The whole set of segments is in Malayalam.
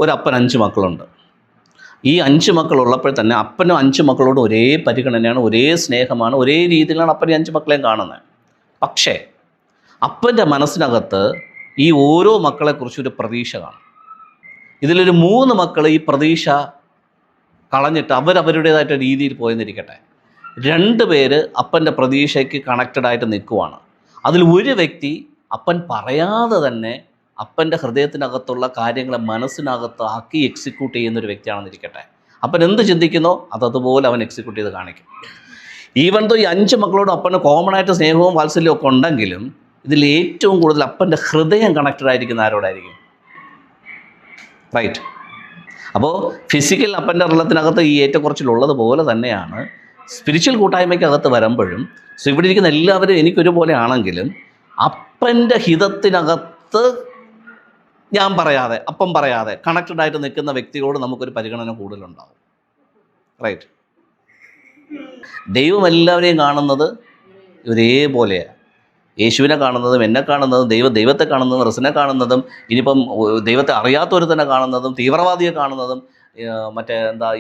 ഒരപ്പൻ 5 മക്കളുണ്ട്. ഈ 5 മക്കളുള്ളപ്പോൾ തന്നെ അപ്പനും 5 മക്കളോട് ഒരേ പരിഗണനയാണ്, ഒരേ സ്നേഹമാണ്, ഒരേ രീതിയിലാണ് അപ്പൻ ഈ 5 മക്കളെയും കാണുന്നത്. പക്ഷേ അപ്പൻ്റെ മനസ്സിനകത്ത് ഈ ഓരോ മക്കളെക്കുറിച്ചൊരു പ്രതീക്ഷ കാണും. ഇതിലൊരു 3 മക്കൾ ഈ പ്രതീക്ഷ കളഞ്ഞിട്ട് അവരവരുടേതായിട്ട് രീതിയിൽ പോയെന്നിരിക്കട്ടെ, 2 പേര് അപ്പൻ്റെ പ്രതീക്ഷയ്ക്ക് കണക്റ്റഡായിട്ട് നിൽക്കുവാണ്. അതിൽ ഒരു വ്യക്തി അപ്പൻ പറയാതെ തന്നെ അപ്പൻ്റെ ഹൃദയത്തിനകത്തുള്ള കാര്യങ്ങളെ മനസ്സിനകത്ത് ആക്കി എക്സിക്യൂട്ട് ചെയ്യുന്നൊരു വ്യക്തിയാണെന്നിരിക്കട്ടെ. അപ്പൻ എന്ത് ചിന്തിക്കുന്നോ അതതുപോലെ അവൻ എക്സിക്യൂട്ട് ചെയ്ത് കാണിക്കും. ഈവൻ ദോ ഈ 5 മക്കളോട് അപ്പന് കോമൺ ആയിട്ട് സ്നേഹവും വാത്സല്യവും ഒക്കെ ഉണ്ടെങ്കിലും ഇതിൽ ഏറ്റവും കൂടുതൽ അപ്പൻ്റെ ഹൃദയം കണക്റ്റഡ് ആയിരിക്കുന്ന ആരോടായിരിക്കും? റൈറ്റ്. അപ്പോൾ ഫിസിക്കൽ അപ്പൻ്റെ റിലത്തിനകത്ത് ഈ ഏറ്റക്കുറച്ചിലുള്ളത് പോലെ തന്നെയാണ് സ്പിരിച്വൽ കൂട്ടായ്മയ്ക്കകത്ത് വരുമ്പോഴും. സോ ഇവിടെ ഇരിക്കുന്ന എല്ലാവരും എനിക്കൊരുപോലെ ആണെങ്കിലും അപ്പൻ്റെ ഹിതത്തിനകത്ത് ഞാൻ പറയാതെ, അപ്പം പറയാതെ കണക്റ്റഡായിട്ട് നിൽക്കുന്ന വ്യക്തിയോട് നമുക്കൊരു പരിഗണന കൂടുതലുണ്ടാവും. റൈറ്റ്. ദൈവം എല്ലാവരെയും കാണുന്നത് ഒരേപോലെയാണ്. യേശുവിനെ കാണുന്നതും എന്നെ കാണുന്നതും ദൈവത്തെ കാണുന്നതും റസിനെ കാണുന്നതും ഇനിയിപ്പം ദൈവത്തെ അറിയാത്തവർ തന്നെ കാണുന്നതും തീവ്രവാദിയെ കാണുന്നതും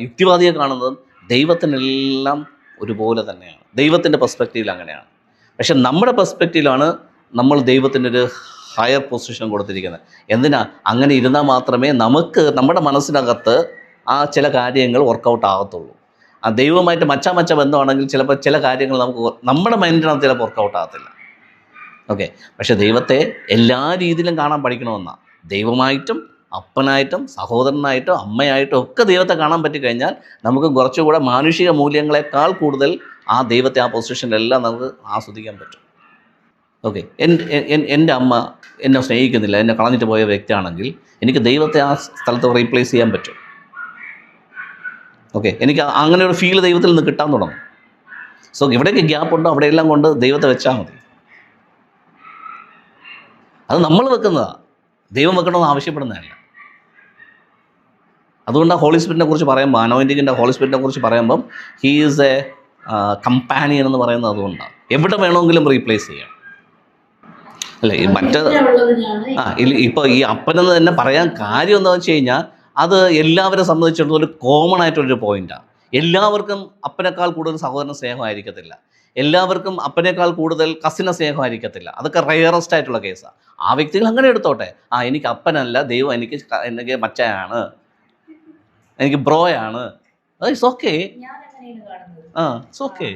യുക്തിവാദിയെ കാണുന്നതും ദൈവത്തിനെല്ലാം ഒരുപോലെ തന്നെയാണ്. ദൈവത്തിൻ്റെ പെർസ്പെക്റ്റീവിൽ അങ്ങനെയാണ്. പക്ഷെ നമ്മുടെ പെർസ്പെക്റ്റീവിലാണ് നമ്മൾ ദൈവത്തിനൊരു ഹയർ പൊസിഷൻ കൊടുത്തിരിക്കുന്നത്. എന്തിനാ? അങ്ങനെ ഇരുന്നാൽ മാത്രമേ നമുക്ക് നമ്മുടെ മനസ്സിനകത്ത് ആ ചില കാര്യങ്ങൾ വർക്കൗട്ട് ആകത്തുള്ളൂ. ആ ദൈവവുമായിട്ട് മച്ച ബന്ധമാണെങ്കിൽ ചിലപ്പോൾ ചില കാര്യങ്ങൾ നമ്മുടെ മൈൻഡിനകത്ത് ചിലപ്പോൾ വർക്കൗട്ട് ആകത്തില്ല. ഓക്കെ. പക്ഷെ ദൈവത്തെ എല്ലാ രീതിയിലും കാണാൻ പഠിക്കണമെന്നാണ്. ദൈവമായിട്ടും അപ്പനായിട്ടും സഹോദരനായിട്ടും അമ്മയായിട്ടും ഒക്കെ ദൈവത്തെ കാണാൻ പറ്റിക്കഴിഞ്ഞാൽ നമുക്ക് കുറച്ചുകൂടെ മാനുഷിക മൂല്യങ്ങളെക്കാൾ കൂടുതൽ ആ ദൈവത്തെ ആ പൊസിഷനിലെല്ലാം നമുക്ക് ആസ്വദിക്കാൻ പറ്റും. ഓക്കെ. എൻ്റെ അമ്മ എന്നെ സ്നേഹിക്കുന്നില്ല, എന്നെ കളഞ്ഞിട്ട് പോയ വ്യക്തിയാണെങ്കിൽ എനിക്ക് ദൈവത്തെ ആ സ്ഥലത്ത് റീപ്ലേസ് ചെയ്യാൻ പറ്റും. ഓക്കെ. എനിക്ക് അങ്ങനെ ഒരു ഫീൽ ദൈവത്തിൽ നിന്ന് കിട്ടാൻ തുടങ്ങും. സോ എവിടെയൊക്കെ ഗ്യാപ്പുണ്ടോ അവിടെയെല്ലാം കൊണ്ട് ദൈവത്തെ വെച്ചാൽ മതി. അത് നമ്മൾ വെക്കുന്നതാണ്, ദൈവം വെക്കണമെന്ന് ആവശ്യപ്പെടുന്നതല്ല. അതുകൊണ്ട് ആ ഹോളി സ്പിരിറ്റിനെ കുറിച്ച് പറയുമ്പോൾ, അനോയിൻറ്റിങ്ങിൻ്റെ ഹോളി സ്പിരിറ്റിനെ കുറിച്ച് പറയുമ്പം ഹീ ഈസ് എ കമ്പാനിയൻ എന്ന് പറയുന്നത് അതുകൊണ്ടാണ്. എവിടെ വേണമെങ്കിലും റീപ്ലേസ് ചെയ്യാം. അല്ലേ? ഈ ഇപ്പോൾ ഈ അപ്പനെന്ന് തന്നെ പറയാൻ കാര്യം എന്താണെന്ന് വെച്ച് കഴിഞ്ഞാൽ അത് എല്ലാവരെ സംബന്ധിച്ചിടത്തോളം ഒരു കോമൺ ആയിട്ടുള്ളൊരു പോയിൻ്റാണ്. എല്ലാവർക്കും അപ്പനേക്കാൾ കൂടുതൽ സഹോദരൻ സ്നേഹമായിരിക്കത്തില്ല, എല്ലാവർക്കും അപ്പനേക്കാൾ കൂടുതൽ കസിന സ്നേഹമായിരിക്കത്തില്ല. അതൊക്കെ റയറസ്റ്റ് ആയിട്ടുള്ള കേസാണ്. ആ വ്യക്തികൾ അങ്ങനെ എടുത്തോട്ടെ. എനിക്ക് അപ്പനല്ല, ദൈവം എനിക്ക് മച്ചയാണ്, എനിക്ക് ബ്രോയാണ്. It's okay. It's okay.